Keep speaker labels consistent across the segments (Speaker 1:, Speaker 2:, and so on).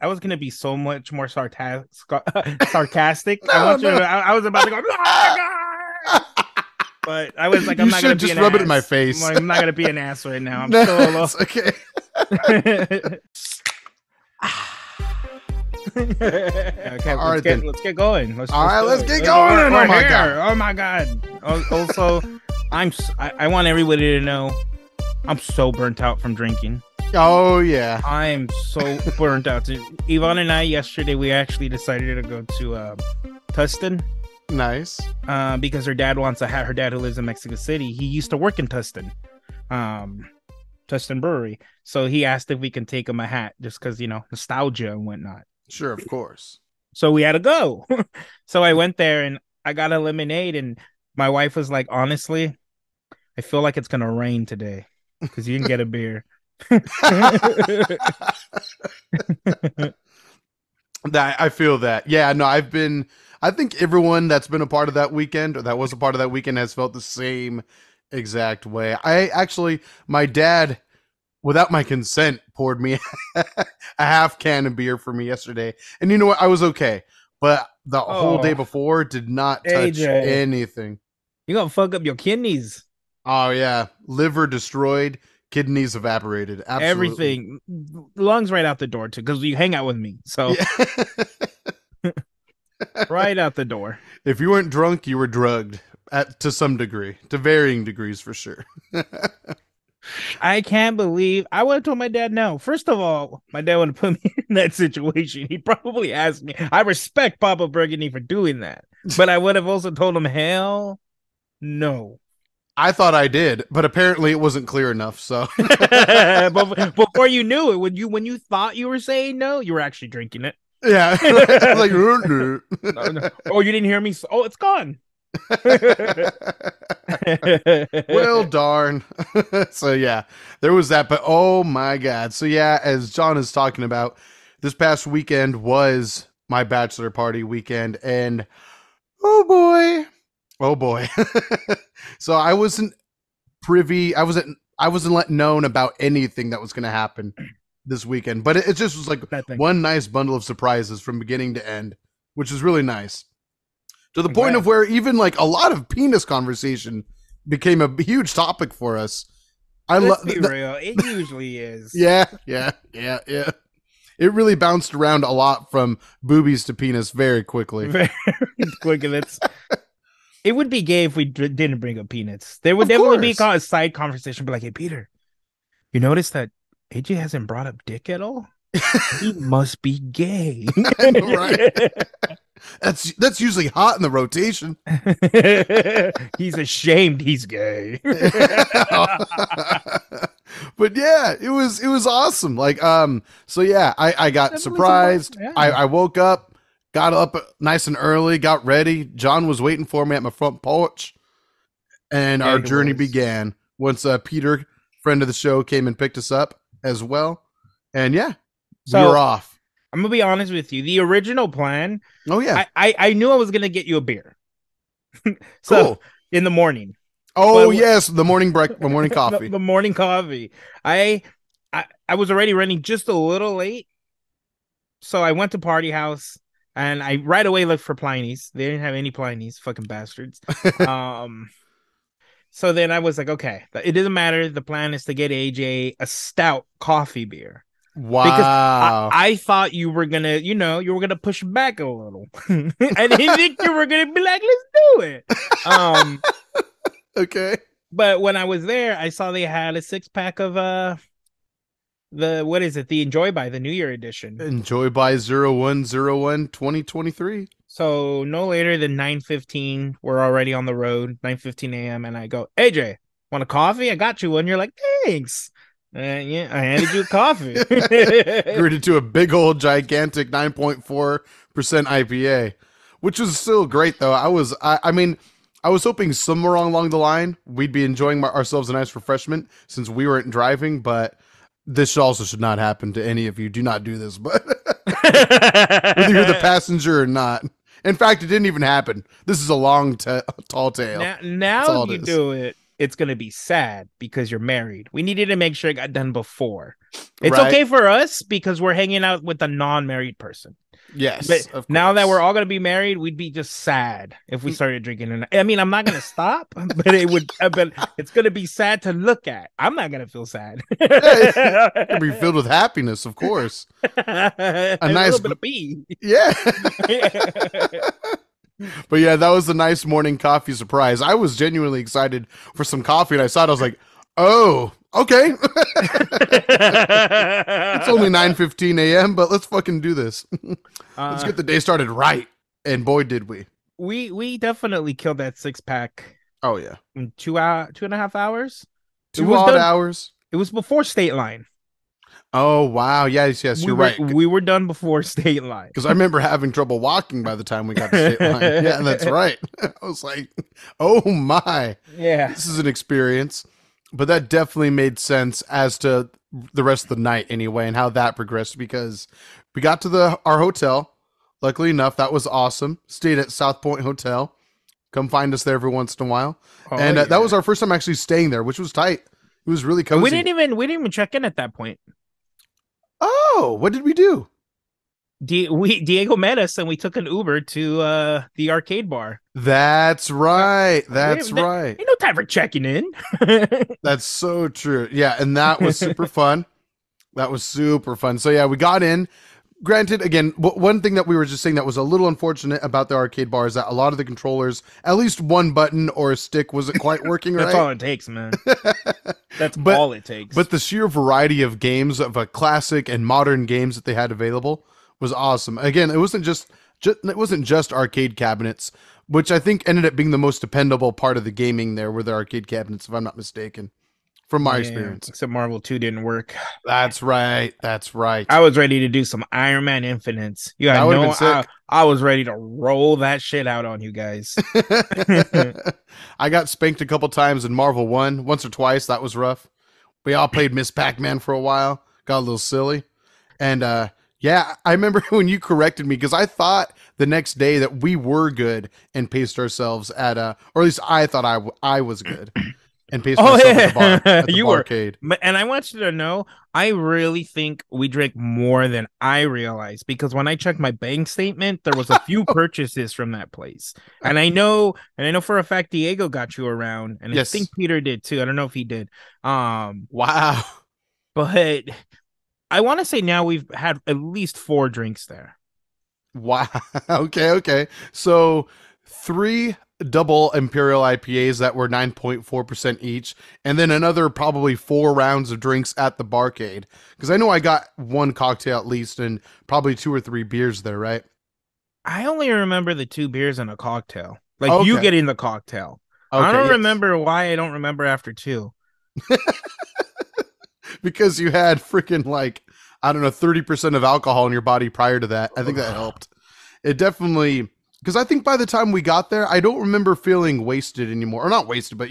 Speaker 1: I was gonna be so much more sarcastic. I
Speaker 2: No,
Speaker 1: want you
Speaker 2: no.
Speaker 1: to. I was about to go. Oh my god! But I was like, I'm
Speaker 2: You
Speaker 1: not gonna
Speaker 2: should
Speaker 1: be
Speaker 2: just
Speaker 1: an
Speaker 2: rub it in my
Speaker 1: ass.
Speaker 2: face.
Speaker 1: I'm not gonna be an ass right now. I'm
Speaker 2: No,
Speaker 1: still a little.
Speaker 2: it's okay.
Speaker 1: Okay,
Speaker 2: All right then.
Speaker 1: let's get going.
Speaker 2: All right, let's get
Speaker 1: do it.
Speaker 2: going.
Speaker 1: We're
Speaker 2: Oh my
Speaker 1: here.
Speaker 2: god.
Speaker 1: Oh my god. Also, I want everybody to know I'm so burnt out from drinking.
Speaker 2: Oh yeah.
Speaker 1: I'm so burnt out. Yvonne and I yesterday we actually decided to go to Tustin.
Speaker 2: Nice.
Speaker 1: Because her dad wants to have her dad who lives in Mexico City. He used to work in Tustin. Tustin Brewery. So he asked if we can take him a hat just because, nostalgia and whatnot.
Speaker 2: Sure, of course.
Speaker 1: So we had to go. So I went there and I got a lemonade, and my wife was like, honestly, I feel like it's gonna rain today because you didn't get a beer.
Speaker 2: That I feel that. Yeah, no, I think everyone that's been a part of that weekend or that was a part of that weekend has felt the same exact way. My dad, without my consent, poured me a half can of beer for me yesterday. And you know what? I was okay. But the whole day before did not touch
Speaker 1: AJ.
Speaker 2: anything.
Speaker 1: You're gonna fuck up your kidneys.
Speaker 2: Oh yeah. Liver destroyed, kidneys evaporated. Absolutely.
Speaker 1: Everything. Lungs right out the door too, because you hang out with me. So
Speaker 2: Yeah.
Speaker 1: right out the door.
Speaker 2: If you weren't drunk, you were drugged to some degree, to varying degrees for sure.
Speaker 1: I can't believe I would have told my dad no. First of all, my dad would have put me in that situation. He probably asked me. I respect Papa Burgundy for doing that, but I would have also told him, hell no.
Speaker 2: I thought I did, but apparently it wasn't clear enough. So
Speaker 1: But before you knew it, when you thought you were saying no, you were actually drinking it.
Speaker 2: yeah, like
Speaker 1: No, no. Oh, you didn't hear me? Oh, it's gone.
Speaker 2: well, darn. So yeah, there was that. But oh my god. So yeah, as John is talking about, this past weekend was my bachelor party weekend, and oh boy. So I wasn't privy. I wasn't let known about anything that was going to happen this weekend, but it just was like one nice bundle of surprises from beginning to end, which is really nice. To the point of where even like a lot of penis conversation became a huge topic for us.
Speaker 1: Let's be real. It usually is.
Speaker 2: Yeah. It really bounced around a lot from boobies to penis very quickly.
Speaker 1: Very quickly. It would be gay if we didn't bring up peanuts. There would definitely be a side conversation, but like, hey, Peter, you notice that AJ hasn't brought up dick at all? He must be gay.
Speaker 2: Right. That's usually hot in the rotation.
Speaker 1: He's ashamed he's gay.
Speaker 2: But yeah, it was awesome. Like, so yeah, I got surprised. Yeah. I woke up, got up nice and early, got ready. John was waiting for me at my front porch, and our journey began once Peter, friend of the show, came and picked us up as well. And yeah, we were off.
Speaker 1: I'm gonna be honest with you. The original plan.
Speaker 2: Oh yeah,
Speaker 1: I knew I was gonna get you a beer. So cool. In the morning.
Speaker 2: Oh yes, the morning the morning coffee.
Speaker 1: The morning coffee. I was already running just a little late, so I went to Party House and I right away looked for Pliny's. They didn't have any Pliny's, fucking bastards. So then I was like, okay, it doesn't matter. The plan is to get AJ a stout coffee beer.
Speaker 2: Wow.
Speaker 1: Because I thought you were gonna, push back a little. I didn't think you were gonna be like, let's do it.
Speaker 2: Okay.
Speaker 1: But when I was there, I saw they had a 6-pack of the Enjoy By, the New Year edition.
Speaker 2: Enjoy By 0101 2023.
Speaker 1: So no later than 9:15, we're already on the road, 9:15 a.m. And I go, AJ, want a coffee? I got you one. You're like, thanks. Yeah, I handed you a coffee.
Speaker 2: Greeted to a big old gigantic 9.4% IPA, which was still great though. I was hoping somewhere along the line we'd be enjoying ourselves a nice refreshment since we weren't driving, but this also should not happen to any of you. Do not do this, but whether you're the passenger or not. In fact, it didn't even happen. This is a long, tall tale.
Speaker 1: Now you do it. it's going to be sad because you're married. We needed to make sure it got done before. It's
Speaker 2: Right.
Speaker 1: okay for us because we're hanging out with a non-married person.
Speaker 2: Yes,
Speaker 1: But
Speaker 2: of
Speaker 1: now that we're
Speaker 2: course.
Speaker 1: all going to be married, we'd be just sad if we started drinking. And I mean, I'm not going to stop, but it's going to be sad to look at. I'm not going to feel sad.
Speaker 2: Yeah, it could be filled with happiness, of course.
Speaker 1: A
Speaker 2: A
Speaker 1: little
Speaker 2: nice,
Speaker 1: bit of pee.
Speaker 2: yeah. But yeah, that was a nice morning coffee surprise. I was genuinely excited for some coffee, and I saw it. I was like, "Oh, okay." It's only 9:15 a.m., but let's fucking do this. Let's get the day started right. And boy, did we!
Speaker 1: We definitely killed that 6-pack
Speaker 2: Oh yeah,
Speaker 1: in 2.5 hours. It
Speaker 2: 2 odd hours.
Speaker 1: It was before state line.
Speaker 2: Oh wow, yes, you're right.
Speaker 1: We were done before state line.
Speaker 2: Because I remember having trouble walking by the time we got to state line. Yeah, that's right. I was like, "Oh my,
Speaker 1: Yeah.
Speaker 2: this is an experience." But that definitely made sense as to the rest of the night anyway, and how that progressed. Because we got to our hotel. Luckily enough, that was awesome. Stayed at South Point Hotel. Come find us there every once in a while.
Speaker 1: Oh,
Speaker 2: And
Speaker 1: yeah.
Speaker 2: that was our first time actually staying there, which was tight. It was really cozy.
Speaker 1: We didn't even check in at that point.
Speaker 2: Oh, what did we do?
Speaker 1: Diego met us and we took an Uber to the arcade bar.
Speaker 2: That's right. That's right.
Speaker 1: Ain't no time for checking in.
Speaker 2: That's so true. Yeah, and that was super fun. That was super fun. So yeah, we got in. Granted, again, one thing that we were just saying that was a little unfortunate about the arcade bar is that a lot of the controllers, at least one button or a stick, wasn't quite working right.
Speaker 1: That's all it takes, man. That's all it takes.
Speaker 2: But the sheer variety of games, of a classic and modern games that they had available, was awesome. Again, it wasn't just arcade cabinets, which I think ended up being the most dependable part of the gaming. There were the arcade cabinets, if I'm not mistaken, from my experience.
Speaker 1: Except Marvel 2 didn't work.
Speaker 2: That's right. That's right.
Speaker 1: I was ready to do some Iron Man Infinites. You had
Speaker 2: That would've been sick.
Speaker 1: I was ready to roll that shit out on you guys.
Speaker 2: I got spanked a couple times in Marvel 1, once or twice. That was rough. We all played Miss Pac-Man for a while. Got a little silly. And yeah, I remember when you corrected me because I thought the next day that we were good and paced ourselves at or at least I thought I was good and paced myself at the bar, at the
Speaker 1: you
Speaker 2: barcade.
Speaker 1: And I want you to know, I really think we drank more than I realized because when I checked my bank statement, there was a few purchases from that place. And I know for a fact Diego got you around, and
Speaker 2: Yes.
Speaker 1: I think Peter did too. I don't know if he did.
Speaker 2: Wow.
Speaker 1: But I want to say now we've had at least 4 drinks there.
Speaker 2: Wow. Okay. So 3 double Imperial IPAs that were 9.4% each, and then another probably 4 rounds of drinks at the barcade. Because I know I got 1 cocktail at least, and probably 2 or 3 beers there, right?
Speaker 1: I only remember the 2 beers and a cocktail. Like
Speaker 2: Okay.
Speaker 1: you getting the cocktail.
Speaker 2: Okay,
Speaker 1: I don't
Speaker 2: yes.
Speaker 1: remember why I don't remember after 2.
Speaker 2: Because you had freaking like, I don't know, 30% of alcohol in your body prior to that. I think that helped. It definitely, because I think by the time we got there, I don't remember feeling wasted anymore. Or not wasted, but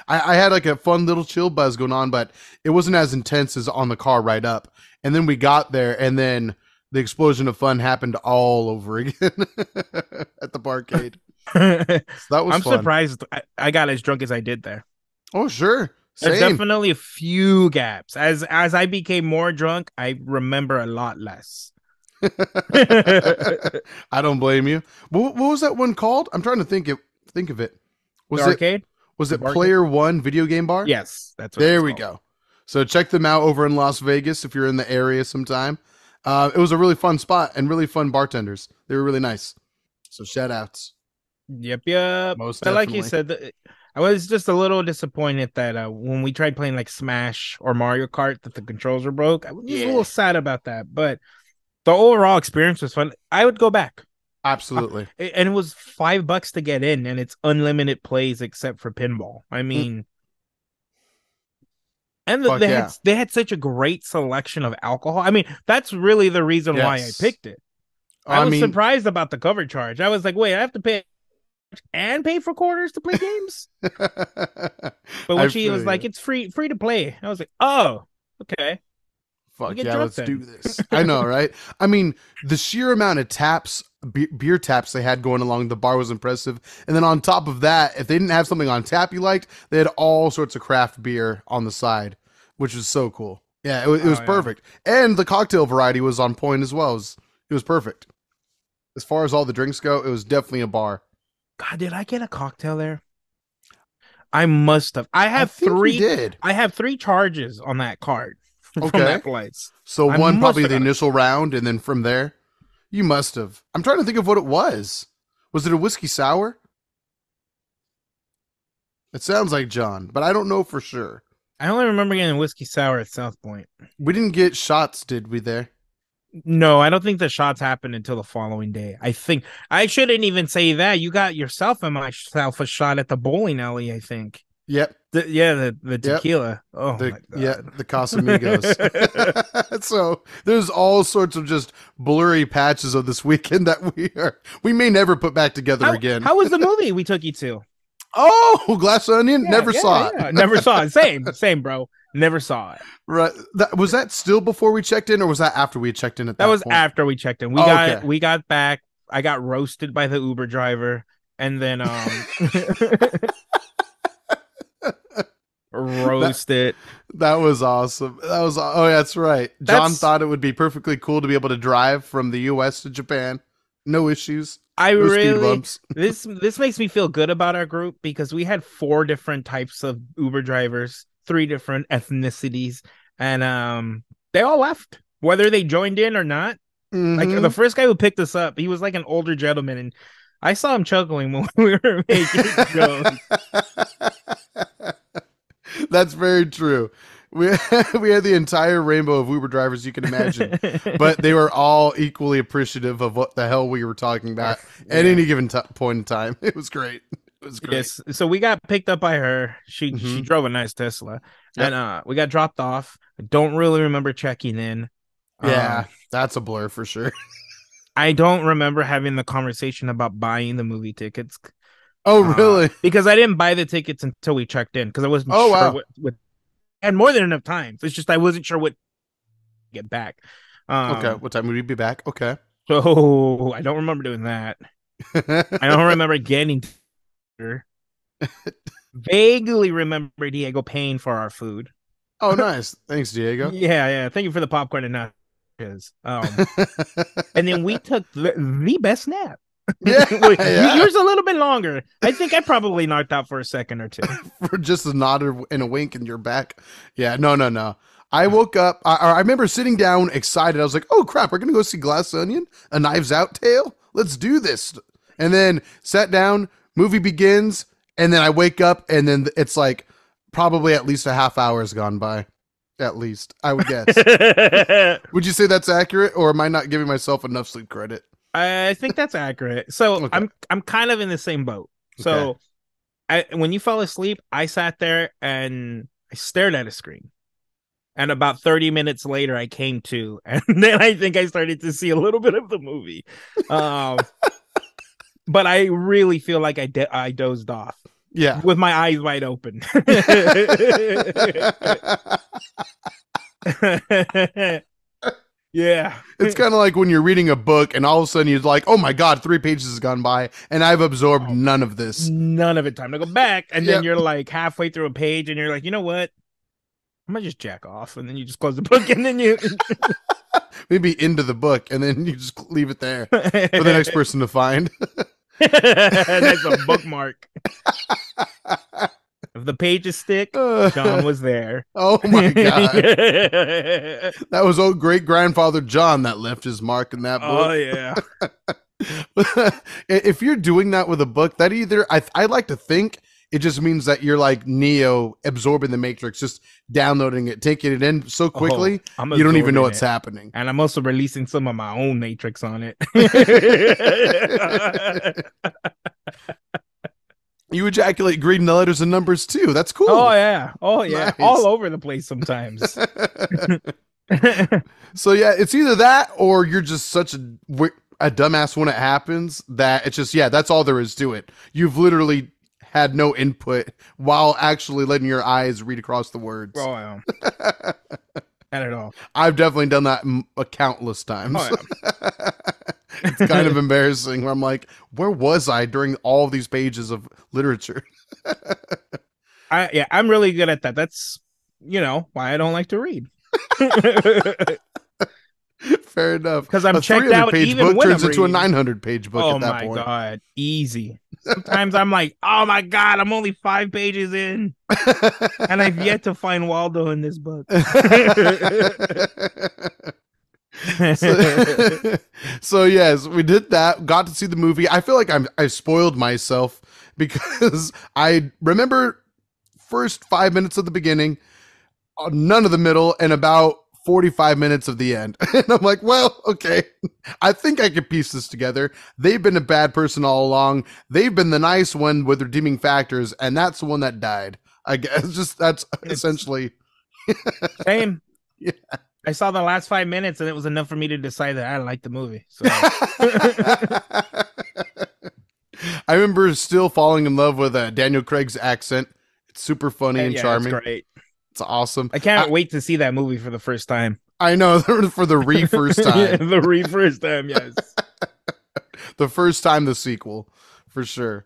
Speaker 2: I had like a fun little chill buzz going on, but it wasn't as intense as on the car ride up. And then we got there, and then the explosion of fun happened all over again at the barcade. So that was
Speaker 1: I'm
Speaker 2: fun.
Speaker 1: surprised I got as drunk as I did there.
Speaker 2: Oh, sure.
Speaker 1: There's
Speaker 2: Same.
Speaker 1: definitely a few gaps. As I became more drunk, I remember a lot less.
Speaker 2: I don't blame you. What was that one called? I'm trying to think of it. Was
Speaker 1: The arcade?
Speaker 2: Was it
Speaker 1: Barcade?
Speaker 2: Player One Video Game Bar?
Speaker 1: Yes, that's what
Speaker 2: There
Speaker 1: it's
Speaker 2: we
Speaker 1: called.
Speaker 2: go. So check them out over in Las Vegas if you're in the area sometime. It was a really fun spot and really fun bartenders. They were really nice. So shout outs.
Speaker 1: Yep.
Speaker 2: Most
Speaker 1: But like you
Speaker 2: definitely.
Speaker 1: said, I was just a little disappointed that when we tried playing like Smash or Mario Kart that the controls were broke. I was just a little sad about that. But the overall experience was fun. I would go back.
Speaker 2: Absolutely.
Speaker 1: And it was $5 to get in, and it's unlimited plays except for pinball. I mean, and they had such a great selection of alcohol. I mean, that's really the reason why I picked it. I was surprised about the cover charge. I was like, wait, I have to pay and pay for quarters to play games? But when she was like, it's free to play, I was like, oh, okay.
Speaker 2: Fuck yeah, let's do this. I know, right? I mean, the sheer amount of taps beer taps they had going along the bar was impressive. And then on top of that, if they didn't have something on tap you liked, they had all sorts of craft beer on the side, which was so cool. Yeah, it was
Speaker 1: Oh yeah.
Speaker 2: perfect. And the cocktail variety was on point as well. It was perfect. As far as all the drinks go, it was definitely a bar.
Speaker 1: God, did I get a cocktail there? I must have.
Speaker 2: I think you did.
Speaker 1: I have three charges on that card from
Speaker 2: Okay.
Speaker 1: that place.
Speaker 2: So
Speaker 1: I
Speaker 2: one
Speaker 1: must
Speaker 2: probably
Speaker 1: have
Speaker 2: the
Speaker 1: got
Speaker 2: initial round, and then from there, you must have. I'm trying to think of what it was. Was it a whiskey sour? It sounds like John, but I don't know for sure.
Speaker 1: I only remember getting whiskey sour at South Point.
Speaker 2: We didn't get shots, did we? There.
Speaker 1: No, I don't think the shots happened until the following day. I think I shouldn't even say that. You got yourself and myself a shot at the bowling alley, I think.
Speaker 2: Yep.
Speaker 1: The
Speaker 2: Yep.
Speaker 1: tequila. Oh my god.
Speaker 2: Yeah, the Casamigos. So there's all sorts of just blurry patches of this weekend that we may never put back together again.
Speaker 1: How was the movie we took you to?
Speaker 2: Oh, Glass Onion. Never saw it.
Speaker 1: Never saw it. Same, bro. Never saw it.
Speaker 2: Right. Was that still before we checked in, or was that after we checked in? At that
Speaker 1: was
Speaker 2: point?
Speaker 1: after we checked in. We got back. I got roasted by the Uber driver, and then roasted.
Speaker 2: That was awesome. Oh, that's right. John thought it would be perfectly cool to be able to drive from the U.S. to Japan, no issues. No speed bumps.
Speaker 1: This makes me feel good about our group because we had 4 different types of Uber drivers, 3 different ethnicities, and they all left, whether they joined in or not.
Speaker 2: Mm-hmm.
Speaker 1: Like the first guy who picked us up, he was like an older gentleman, and I saw him chuckling when we were making jokes.
Speaker 2: That's very true. We had the entire rainbow of Uber drivers you can imagine, but they were all equally appreciative of what the hell we were talking about at any given point in time. It was great. It was great.
Speaker 1: Yes. So we got picked up by her. She drove a nice Tesla, and we got dropped off. I don't really remember checking in.
Speaker 2: Yeah, that's a blur for sure.
Speaker 1: I don't remember having the conversation about buying the movie tickets.
Speaker 2: Oh, really?
Speaker 1: Because I didn't buy the tickets until we checked in because I wasn't sure what and more than enough time. It's just I wasn't sure what to get back.
Speaker 2: Okay, what time would we be back? Okay.
Speaker 1: So I don't remember doing that. I don't remember getting her. Vaguely remember Diego paying for our food.
Speaker 2: Oh, nice. Thanks, Diego.
Speaker 1: Yeah. Thank you for the popcorn and nachos. And then we took the best nap.
Speaker 2: Yeah,
Speaker 1: yours a little bit longer. I think I probably knocked out for a second or two.
Speaker 2: For just a nod and a wink and you're back. Yeah, no. I woke up. I remember sitting down excited. I was like, oh crap, we're going to go see Glass Onion, A Knives Out tale. Let's do this. And then sat down, movie begins, and then I wake up and then it's like probably at least a half hour has gone by. At least, I would guess. Would you say that's accurate, or am I not giving myself enough sleep credit?
Speaker 1: I think that's accurate. So okay. I'm kind of in the same boat. So when you fell asleep, I sat there and I stared at a screen. And about 30 minutes later, I came to, and then I think I started to see a little bit of the movie. But I really feel like I dozed off.
Speaker 2: Yeah,
Speaker 1: with my eyes wide open. Yeah.
Speaker 2: It's kind of like when you're reading a book and all of a sudden you're like, oh my God, 3 pages has gone by and I've absorbed none of this.
Speaker 1: None of it. Time to go back. And then you're like halfway through a page and you're like, you know what? I'm going to just jack off. And then you just close the book and then you...
Speaker 2: Maybe into the book and then you just leave it there for the next person to find.
Speaker 1: That's a bookmark. If the pages stick, John was there.
Speaker 2: Oh my God. That was old great grandfather John that left his mark in that book.
Speaker 1: Oh yeah.
Speaker 2: If you're doing that with a book, that either I like to think it just means that you're like Neo absorbing the Matrix, just downloading it, taking it in so quickly, you don't even know what's happening.
Speaker 1: And I'm also releasing some of my own Matrix on it.
Speaker 2: You ejaculate reading the letters and numbers too. That's cool.
Speaker 1: Oh yeah. Nice. All over the place sometimes.
Speaker 2: So yeah, it's either that or you're just such a dumbass when it happens that it's just, that's all there is to it. You've literally had no input while actually letting your eyes read across the words.
Speaker 1: Oh yeah. Not at all.
Speaker 2: I've definitely done that countless times.
Speaker 1: Oh, yeah.
Speaker 2: It's kind of embarrassing. Where I'm like, where was I during all these pages of literature?
Speaker 1: I'm really good at that. That's why I don't like to read.
Speaker 2: Fair enough.
Speaker 1: Because I'm
Speaker 2: A
Speaker 1: checked
Speaker 2: 300
Speaker 1: out
Speaker 2: page
Speaker 1: even
Speaker 2: book
Speaker 1: when
Speaker 2: turns
Speaker 1: I'm
Speaker 2: into a
Speaker 1: reading.
Speaker 2: 900 page book
Speaker 1: Oh
Speaker 2: at that
Speaker 1: my
Speaker 2: point.
Speaker 1: god, easy. Sometimes I'm like, oh my god, I'm only 5 pages in, and I've yet to find Waldo in this book.
Speaker 2: so, so yes, we did that. Got to see the movie. I feel like I spoiled myself because I remember first 5 minutes of the beginning, none of the middle, and about 45 minutes of the end. And I'm like, well, okay, I think I can piece this together. They've been a bad person all along. They've been the nice one with redeeming factors, and that's the one that died. I guess just that's essentially
Speaker 1: same.
Speaker 2: Yeah.
Speaker 1: I saw the last 5 minutes, and it was enough for me to decide that I liked the movie. So
Speaker 2: I remember still falling in love with Daniel Craig's accent. It's super funny and charming.
Speaker 1: It's great.
Speaker 2: It's awesome.
Speaker 1: I can't wait to see that movie for the first time.
Speaker 2: I know, for the first time.
Speaker 1: The first time, yes.
Speaker 2: The first time the sequel, for sure.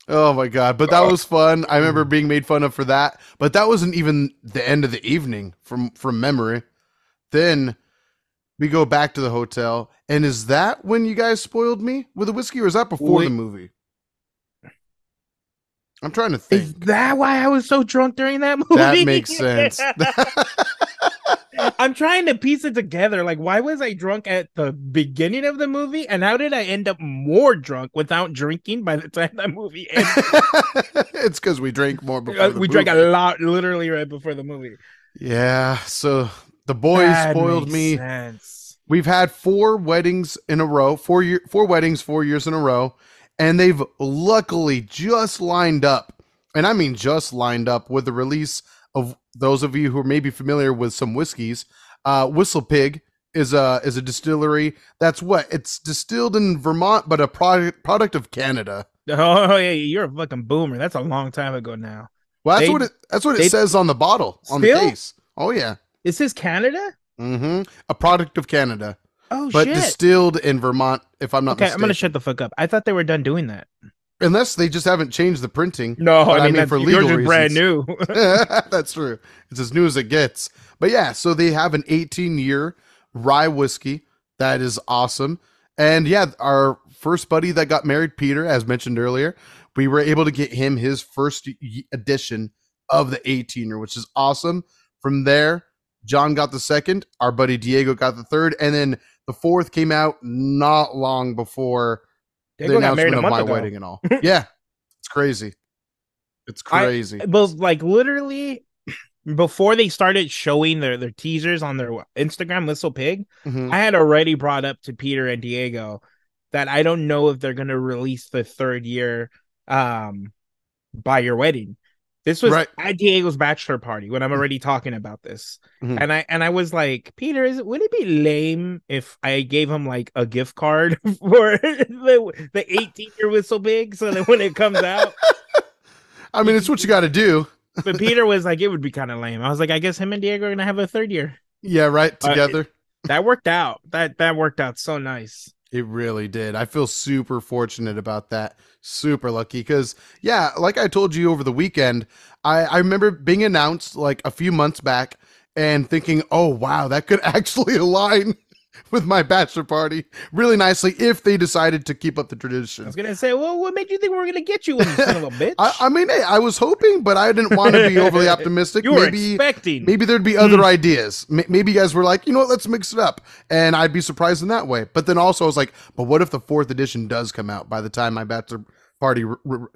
Speaker 2: Oh my god, but that was fun. I remember being made fun of for that, but that wasn't even the end of the evening from memory. Then we go back to the hotel, and is that when you guys spoiled me with the whiskey, or is that before the movie? I'm trying to think.
Speaker 1: Is that why I was so drunk during that movie?
Speaker 2: That makes sense.
Speaker 1: I'm trying to piece it together. Like, why was I drunk at the beginning of the movie? And how did I end up more drunk without drinking by the time that movie ended?
Speaker 2: It's because we drank more before
Speaker 1: we drank a lot, literally right before the movie.
Speaker 2: Yeah, so the boys spoiled me.
Speaker 1: Sense.
Speaker 2: We've had 4 weddings in a row, 4 weddings, 4 years in a row. And they've luckily just lined up, and I mean just lined up, with the release of those of you who are maybe familiar with some whiskeys. Whistle Pig is a distillery that's it's distilled in Vermont, but a product of Canada.
Speaker 1: Oh yeah, you're a fucking boomer. That's a long time ago now.
Speaker 2: Well, that's what it says on the bottle, on the case. Oh yeah,
Speaker 1: it says Canada.
Speaker 2: Mm-hmm. A product of Canada.
Speaker 1: Oh,
Speaker 2: but
Speaker 1: shit.
Speaker 2: Distilled in Vermont, if I'm not mistaken.
Speaker 1: I'm going to shut the fuck up. I thought they were done doing that.
Speaker 2: Unless they just haven't changed the printing.
Speaker 1: No, I mean
Speaker 2: for legal reasons.
Speaker 1: Brand new.
Speaker 2: That's true. It's as new as it gets. But yeah, so they have an 18-year rye whiskey. That is awesome. And yeah, our first buddy that got married, Peter, as mentioned earlier, we were able to get him his first edition of the 18-year, which is awesome. From there, John got the second. Our buddy Diego got the third. And then the fourth came out not long before the announcement of my wedding and all. Yeah, it's crazy. It's crazy.
Speaker 1: But like literally before they started showing their teasers on their Instagram, Whistle Pig, I had already brought up to Peter and Diego that I don't know if they're going to release the third year by your wedding. This was at Diego's bachelor party when I'm already talking about this. And I was like, Peter, would it be lame if I gave him like a gift card for the 18-year Whistle Pig so that when it comes out?
Speaker 2: I mean, it's what you got to do.
Speaker 1: But Peter was like, it would be kind of lame. I was like, I guess him and Diego are going to have a third year.
Speaker 2: Yeah, right. Together.
Speaker 1: That worked out. That worked out so nice.
Speaker 2: It really did. I feel super fortunate about that. Super lucky because, yeah, like I told you over the weekend, I remember being announced like a few months back and thinking, oh, wow, that could actually align with my bachelor party really nicely if they decided to keep up the tradition.
Speaker 1: I was going to say, well, what made you think we were going to get you, son of a bitch?
Speaker 2: I mean, hey, I was hoping, but I didn't want to be overly optimistic.
Speaker 1: You were expecting.
Speaker 2: Maybe there'd be other ideas. Maybe you guys were like, you know what, let's mix it up. And I'd be surprised in that way. But then also I was like, but what if the 4th edition does come out by the time my bachelor party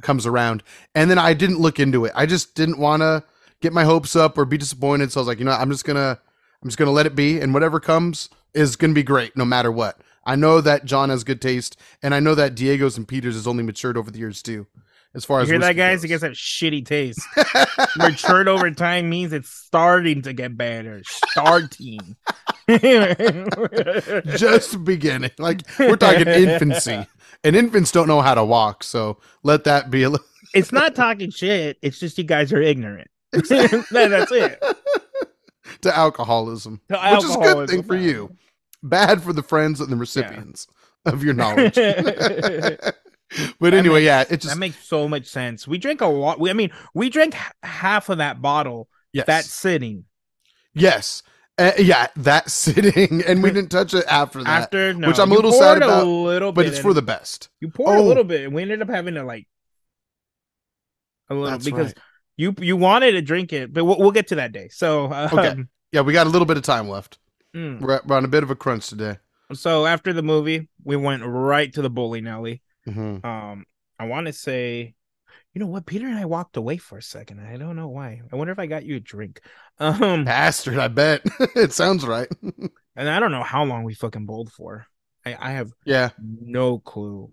Speaker 2: comes around? And then I didn't look into it. I just didn't want to get my hopes up or be disappointed. So I was like, you know, I'm just gonna let it be, and whatever comes is gonna be great no matter what. I know that John has good taste, and I know that Diego's and Peter's has only matured over the years too. As far as
Speaker 1: you hear that, guys, it gets that shitty taste. Matured over time means it's starting to get better. Starting.
Speaker 2: Just beginning. Like we're talking infancy, and infants don't know how to walk. So let that be.
Speaker 1: It's not talking shit. It's just you guys are ignorant. That's it.
Speaker 2: To alcoholism, which is a good thing for you. Bad for the friends and the recipients. of your knowledge. But
Speaker 1: That
Speaker 2: anyway, yeah,
Speaker 1: makes
Speaker 2: it
Speaker 1: that
Speaker 2: just
Speaker 1: makes so much sense. We drank a lot. I mean, we drank half of that bottle that
Speaker 2: yes,
Speaker 1: sitting.
Speaker 2: yes, yeah, that sitting, and we didn't touch it after that,
Speaker 1: After
Speaker 2: which
Speaker 1: no,
Speaker 2: I'm a
Speaker 1: you
Speaker 2: little sad
Speaker 1: poured a
Speaker 2: about.
Speaker 1: little
Speaker 2: But
Speaker 1: bit
Speaker 2: it's for
Speaker 1: and
Speaker 2: the best.
Speaker 1: you poured a
Speaker 2: Oh,
Speaker 1: little bit, and we ended up having to like a little
Speaker 2: that's
Speaker 1: because
Speaker 2: right.
Speaker 1: you wanted to drink it, but we'll get to that day. So
Speaker 2: Okay, yeah, we got a little bit of time left.
Speaker 1: mm.
Speaker 2: We're on a bit of a crunch today.
Speaker 1: So after the movie, we went right to the bowling alley.
Speaker 2: Hmm.
Speaker 1: I want to say, you know what, Peter and I walked away for a second. I don't know why. I wonder if I got you a drink.
Speaker 2: Bastard, I bet. It sounds right.
Speaker 1: And I don't know how long we fucking bowled for. I have
Speaker 2: Yeah,
Speaker 1: no clue.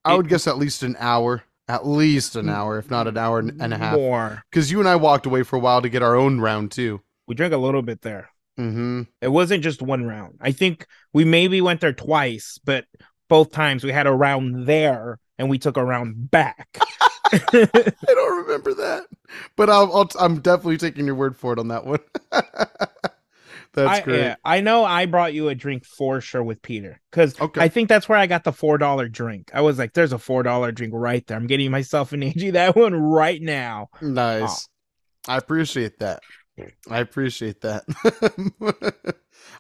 Speaker 2: I
Speaker 1: It
Speaker 2: would guess at least an hour, if not an hour and a half.
Speaker 1: more.
Speaker 2: Because you and I walked away for a while to get our own round too.
Speaker 1: We drank a little bit there.
Speaker 2: Mm-hmm.
Speaker 1: It wasn't just one round. I think we maybe went there twice, but both times we had a round there and we took a round back.
Speaker 2: I don't remember that, but I'm definitely taking your word for it on that one. That's great.
Speaker 1: Yeah, I know I brought you a drink for sure with Peter because
Speaker 2: Okay.
Speaker 1: I think that's where I got the $4 drink. I was like, "There's a $4 drink right there." I'm getting myself and AG that one right now.
Speaker 2: Nice. I appreciate that. I appreciate that.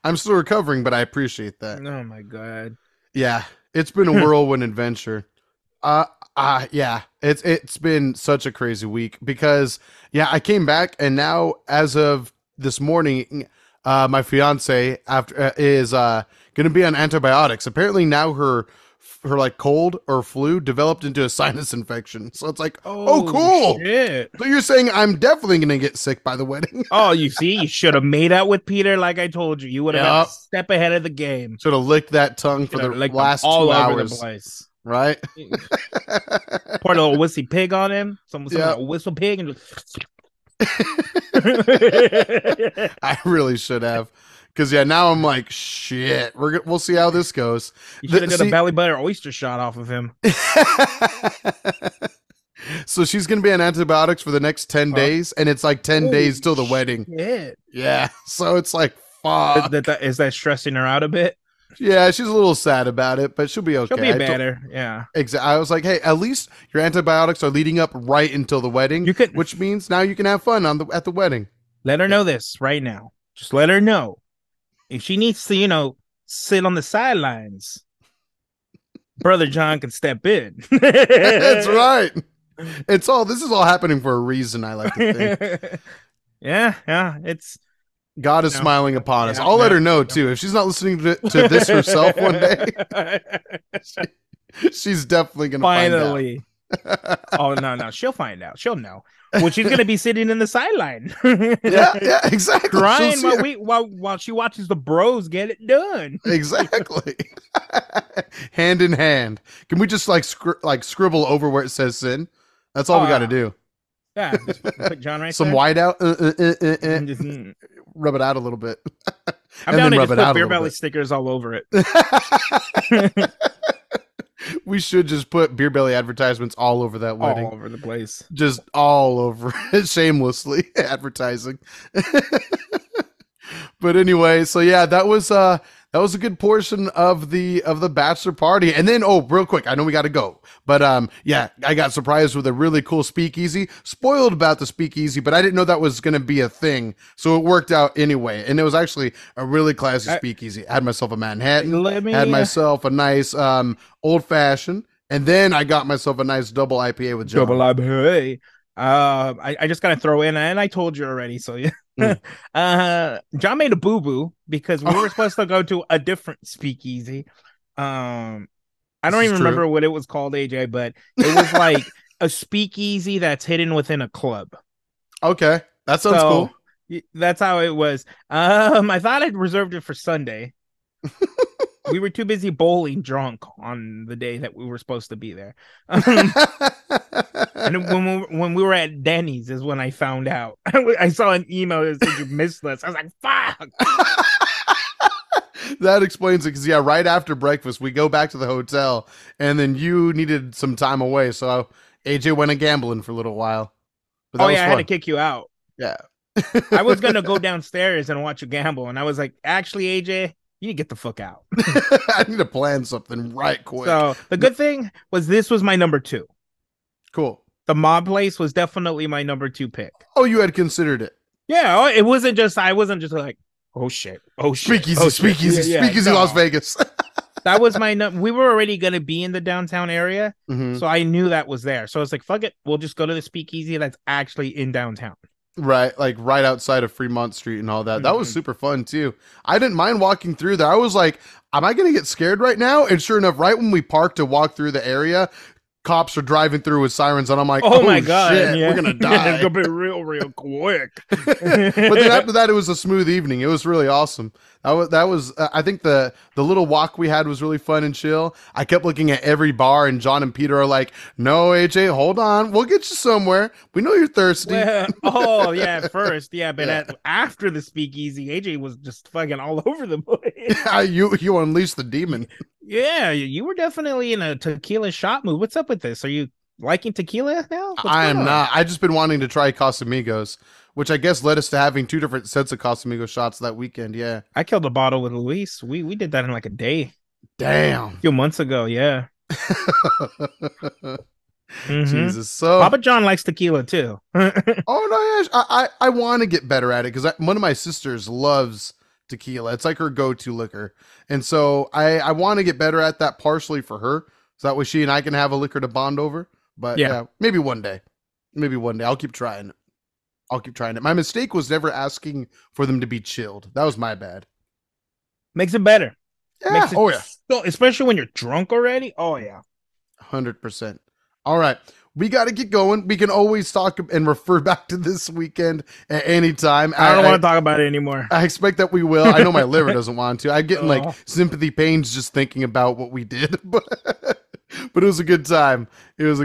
Speaker 2: I'm still recovering, but I appreciate that.
Speaker 1: Oh my god.
Speaker 2: Yeah, it's been a whirlwind adventure. Yeah, it's been such a crazy week because yeah, I came back and now as of this morning, my fiance after is gonna be on antibiotics. Apparently now her like cold or flu developed into a sinus infection. So it's like, oh cool.
Speaker 1: Shit.
Speaker 2: So you're saying I'm definitely gonna get sick by the wedding?
Speaker 1: Oh, you see, you should have made out with Peter like I told you. You would have been a
Speaker 2: Yep.
Speaker 1: step ahead of the game.
Speaker 2: Should have licked that tongue for the
Speaker 1: Licked them
Speaker 2: last
Speaker 1: all
Speaker 2: 2
Speaker 1: over the
Speaker 2: hours,
Speaker 1: place.
Speaker 2: right?
Speaker 1: Pour a little whistly pig on him. Some
Speaker 2: Yep.
Speaker 1: whistle pig and just
Speaker 2: I really should have, because yeah, now I'm like, shit. We'll see how this goes.
Speaker 1: you should have done a belly butter oyster shot off of him.
Speaker 2: So she's gonna be on antibiotics for the next 10 days, and it's like 10 days till the wedding.
Speaker 1: Shit.
Speaker 2: Yeah, so it's like, fuck.
Speaker 1: Is that stressing her out a bit?
Speaker 2: Yeah, she's a little sad about it, but she'll be okay.
Speaker 1: She'll be better. Yeah.
Speaker 2: Exactly. I was like, hey, at least your antibiotics are leading up right until the wedding, which means now you can have fun at the wedding.
Speaker 1: Let her know this right now. Just let her know. If she needs to, sit on the sidelines, Brother John can step in.
Speaker 2: That's right. This is all happening for a reason, I like to think.
Speaker 1: Yeah. It's
Speaker 2: God is smiling upon us. I'll let her know too. If she's not listening to this herself one day, she's definitely gonna
Speaker 1: finally
Speaker 2: find out.
Speaker 1: Oh no, she'll find out. She'll know. Well, she's gonna be sitting in the sideline.
Speaker 2: yeah, exactly.
Speaker 1: Crying while she watches the bros get it done.
Speaker 2: Exactly. Hand in hand. Can we just scribble over where it says sin? That's all we got to do.
Speaker 1: Yeah, just put John right
Speaker 2: Some
Speaker 1: there.
Speaker 2: white out. Rub it out a little bit.
Speaker 1: I'm down to just put Beer Belly stickers all over it.
Speaker 2: We should just put Beer Belly advertisements all over that wedding.
Speaker 1: All over the place.
Speaker 2: Just all over it, shamelessly advertising. But anyway, so yeah, that was a good portion of the bachelor party. And then real quick, I know we got to go, but yeah, I got surprised with a really cool speakeasy. Spoiled about the speakeasy, but I didn't know that was going to be a thing, so it worked out anyway. And it was actually a really classy speakeasy. I had myself a Manhattan, had myself a nice old fashioned, and then I got myself a nice double IPA with John.
Speaker 1: Double IPA. I just gotta throw in, and I told you already, so yeah. John made a boo-boo because we were supposed to go to a different speakeasy. I don't even remember what it was called, AJ, but it was like a speakeasy that's hidden within a club.
Speaker 2: Okay, that sounds cool.
Speaker 1: That's how it was. I thought I'd reserved it for Sunday. We were too busy bowling drunk on the day that we were supposed to be there. And when we were at Denny's is when I found out. I saw an email that said you missed us. I was like, fuck.
Speaker 2: That explains it, because yeah, right after breakfast we go back to the hotel, and then you needed some time away, so AJ went a gambling for a little while.
Speaker 1: But I had to kick you out.
Speaker 2: Yeah.
Speaker 1: I was gonna go downstairs and watch you gamble, and I was like, actually, AJ, You need to get the fuck out.
Speaker 2: I need to plan something right quick.
Speaker 1: So the good thing was this was my number 2.
Speaker 2: Cool.
Speaker 1: The mob place was definitely my number 2 pick.
Speaker 2: Oh, you had considered it.
Speaker 1: Yeah, it wasn't just, I wasn't just like, oh shit.
Speaker 2: Speakeasy, Las Vegas.
Speaker 1: That was my we were already going to be in the downtown area.
Speaker 2: Mm-hmm.
Speaker 1: So I knew that was there. So I was like, fuck it. We'll just go to the speakeasy that's actually in downtown.
Speaker 2: Right, like right outside of Fremont Street and all that. That was super fun too. I didn't mind walking through there. I was like, am I going to get scared right now? And sure enough, right when we parked to walk through the area, cops are driving through with sirens, and I'm like, oh my god, shit, we're gonna die.
Speaker 1: It's gonna be real quick.
Speaker 2: But then after that, it was a smooth evening. It was really awesome. That was I think the little walk we had was really fun and chill. I kept looking at every bar, and John and Peter are like, no, AJ, hold on, we'll get you somewhere. We know you're thirsty.
Speaker 1: Well, at first, but after the speakeasy, AJ was just fucking all over the place.
Speaker 2: You unleashed the demon.
Speaker 1: Yeah, you were definitely in a tequila shot mood. What's up with this? Are you liking tequila now?
Speaker 2: I am not. I just been wanting to try Casamigos, which I guess led us to having 2 different sets of Casamigos shots that weekend. Yeah,
Speaker 1: I killed a bottle with Luis. We did that in like a day.
Speaker 2: Damn,
Speaker 1: a few months ago. Yeah.
Speaker 2: Jesus. So
Speaker 1: Papa John likes tequila too.
Speaker 2: Oh no, yeah, I want to get better at it because one of my sisters loves tequila. It's like her go-to liquor, and so I want to get better at that, partially for her, so that way she and I can have a liquor to bond over. But yeah, maybe one day I'll keep trying it. My mistake was never asking for them to be chilled. That was my bad.
Speaker 1: Makes it better.
Speaker 2: Yeah.
Speaker 1: So, especially when you're drunk already. Oh yeah,
Speaker 2: 100%. All right, we got to get going. We can always talk and refer back to this weekend at any time.
Speaker 1: I don't want to talk about it anymore.
Speaker 2: I expect that we will. I know my liver doesn't want to. I'm getting like sympathy pains just thinking about what we did, but it was a good time. It was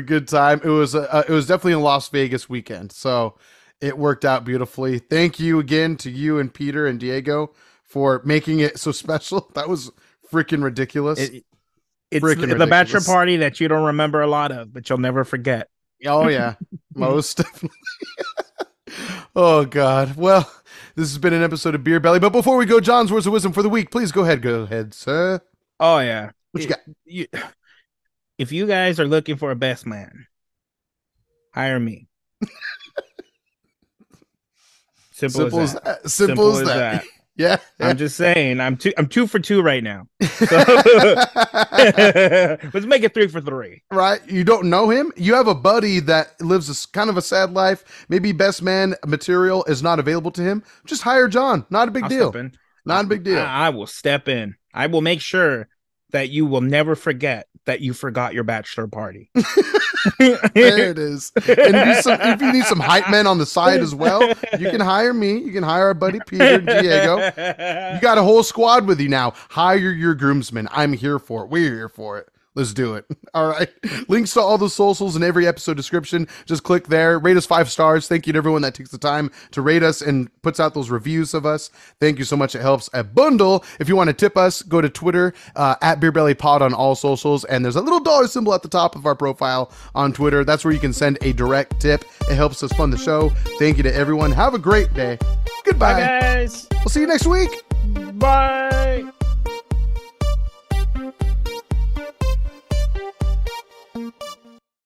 Speaker 2: definitely a Las Vegas weekend, so it worked out beautifully. Thank you again to you and Peter and Diego for making it so special. That was freaking ridiculous.
Speaker 1: It's the bachelor party that you don't remember a lot of, but you'll never forget.
Speaker 2: Oh yeah, most definitely. Oh God. Well, this has been an episode of Beer Belly. But before we go, John's words of wisdom for the week. Please go ahead, sir.
Speaker 1: Oh yeah.
Speaker 2: What you got?
Speaker 1: If you guys are looking for a best man, hire me. Simple as that. Yeah.
Speaker 2: I'm
Speaker 1: just saying. I'm 2 for 2 right now. So let's make it 3 for 3.
Speaker 2: Right? You don't know him. You have a buddy that lives kind of a sad life. Maybe best man material is not available to him. Just hire John. Not a big deal. Not a big deal.
Speaker 1: I will step in. I will make sure that you will never forget that you forgot your bachelor party.
Speaker 2: There it is. And if you need some hype men on the side as well, you can hire me. You can hire our buddy Peter and Diego. You got a whole squad with you now. Hire your groomsmen. I'm here for it. We're here for it. Let's do it. All right. Links to all the socials in every episode description. Just click there. Rate us 5 stars. Thank you to everyone that takes the time to rate us and puts out those reviews of us. Thank you so much. It helps a bundle. If you want to tip us, go to Twitter at BeerBellyPod on all socials. And there's a little dollar symbol at the top of our profile on Twitter. That's where you can send a direct tip. It helps us fund the show. Thank you to everyone. Have a great day. Goodbye.
Speaker 1: Bye, guys.
Speaker 2: We'll see you next week.
Speaker 1: Bye.